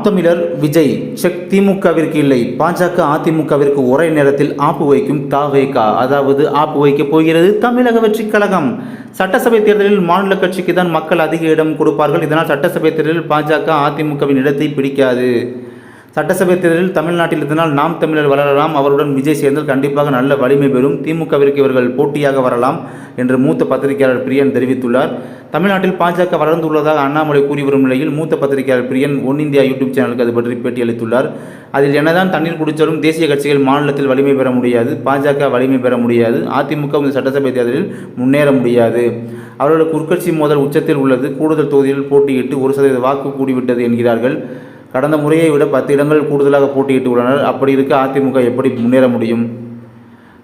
தமிழர் விஜய் செக் திமுகவிற்கு இல்லை, பாஜக அதிமுகவிற்கு ஒரே நேரத்தில் ஆப்பு வைக்கும் தாவேக. அதாவது ஆப்பு வைக்கப் போகிறது தமிழக வெற்றி கழகம். சட்டசபை தேர்தலில் மாநில கட்சிக்கு தான் மக்கள் அதிக இடம் கொடுப்பார்கள். இதனால் சட்டசபை தேர்தலில் பாஜக அதிமுகவின் இடத்தை பிடிக்காது. சட்டசபை தேர்தலில் தமிழ்நாட்டில் இருந்தனால் நாம் தமிழர் வளரலாம், அவருடன் விஜய் சேர்ந்தால் கண்டிப்பாக நல்ல வலிமை பெறும், திமுகவிற்கு இவர்கள் போட்டியாக வரலாம் என்று மூத்த பத்திரிகையாளர் பிரியன் தெரிவித்துள்ளார். தமிழ்நாட்டில் பாஜக வளர்ந்துள்ளதாக அண்ணாமலை கூறி வரும் நிலையில் மூத்த பத்திரிகையாளர் பிரியன் ஒன் இந்தியா யூடியூப் சேனலுக்கு அது பற்றி பேட்டியளித்துள்ளார். அதில் என்னதான் தண்ணீர் குடித்தாலும் தேசிய கட்சிகள் மாநிலத்தில் வலிமை பெற முடியாது, பாஜக வலிமை பெற முடியாது, அதிமுக இந்த சட்டசபை தேர்தலில் முன்னேற முடியாது, அவர்களுக்கு உட்கட்சி மோதல் உச்சத்தில் உள்ளது, கூடுதல் தொகுதியில் போட்டியிட்டு 1% வாக்கு கூடிவிட்டது என்கிறார்கள். கடந்த முறையை விட 10 இடங்கள் கூடுதலாக போட்டியிட்டு உள்ளனர். அப்படி இருக்க அதிமுக எப்படி முன்னேற முடியும்?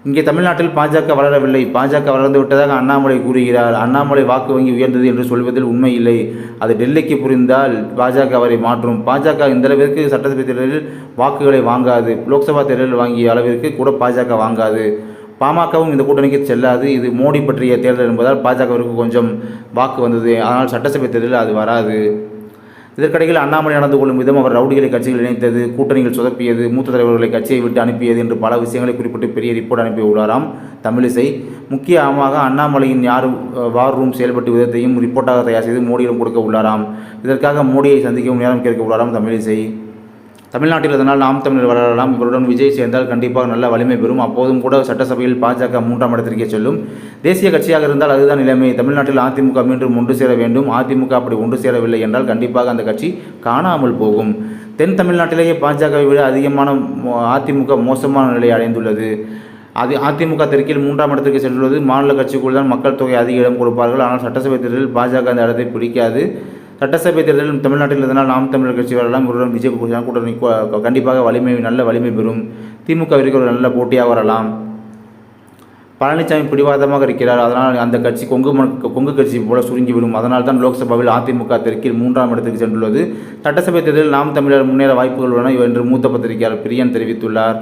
இங்கே தமிழ்நாட்டில் பாஜக வளரவில்லை, பாஜக வளர்ந்து விட்டதாக அண்ணாமலை கூறுகிறார். அண்ணாமலை வாக்கு வங்கி உயர்ந்தது என்று சொல்வதில் உண்மை இல்லை. அது டெல்லிக்கு புரிந்தால் பாஜக அவரை மாற்றும். பாஜக இந்த அளவிற்கு சட்டசபை தேர்தலில் வாக்குகளை வாங்காது, லோக்சபா தேர்தலில் வாங்கிய அளவிற்கு கூட பாஜக வாங்காது. பாமகவும் இந்த கூட்டணிக்கு செல்லாது. இது மோடி பற்றிய தேர்தல் என்பதால் பாஜகவிற்கு கொஞ்சம் வாக்கு வந்தது, ஆனால் சட்டசபை தேர்தலில் அது வராது. இதற்கிடையில் அண்ணாமலை நடந்து கொள்ளும் விதம், அவர் ரவுடிகளை கட்சியில் இணைத்தது, கூட்டணிகள் சொதப்பியது, மூத்த தலைவர்களை கட்சியை விட்டு அனுப்பியது என்று பல விஷயங்களை குறிப்பிட்டு பெரிய ரிப்போர்ட் அனுப்பியுள்ளாராம் தமிழிசை. முக்கியமாக அண்ணாமலையின் வார் ரூம் செயல்பட்டு விதத்தையும் ரிப்போர்ட்டாக தயார் செய்து மோடியிடம் கொடுக்க உள்ளாராம். இதற்காக மோடியை சந்திக்கவும் நேரம் கேட்க உள்ளாராம் தமிழிசை. தமிழ்நாட்டில் அதனால் நாம் தமிழர் வளரலாம், இவருடன் விஜய் சேர்ந்தால் கண்டிப்பாக நல்ல வலிமை பெறும், அப்போதும் கூட சட்டசபையில் பாஜக 3ஆம் இடத்திற்கே செல்லும். தேசிய கட்சியாக இருந்தால் அதுதான் நிலைமை. தமிழ்நாட்டில் அதிமுக மீண்டும் ஒன்று சேர வேண்டும். அதிமுக அப்படி ஒன்று சேரவில்லை என்றால் கண்டிப்பாக அந்த கட்சி காணாமல் போகும். தென் தமிழ்நாட்டிலேயே பாஜகவை விட அதிகமான அதிமுக மோசமான நிலையை அடைந்துள்ளது. அதிமுக தெற்கில் 3ஆம் இடத்திற்கு சென்றுள்ளது. மாநில கட்சிக்குள் தான் மக்கள் தொகை அதிக இடம் கொடுப்பார்கள், ஆனால் சட்டசபை தேர்தலில் பாஜக அந்த இடத்தை பிடிக்காது. சட்டசபை தேர்தலில் தமிழ்நாட்டில் இருந்தனால் நாம் தமிழர் கட்சி வரலாம், இவருடன் விஜய் கூட்டணி கண்டிப்பாக நல்ல வலிமை பெறும். திமுகவிற்கு ஒரு நல்ல போட்டியாக வரலாம். பழனிசாமி பிடிவாதமாக இருக்கிறார், அதனால் அந்த கட்சி கொங்கு கட்சி போல சுருங்கிவிடும். அதனால் தான் லோக்சபாவில் அதிமுக தெற்கில் 3ஆம் இடத்துக்கு சென்றுள்ளது. சட்டசபை தேர்தலில் நாம் தமிழர் முன்னேற வாய்ப்புகள் உள்ளன என்று மூத்த பத்திரிகையாளர் பிரியன் தெரிவித்துள்ளார்.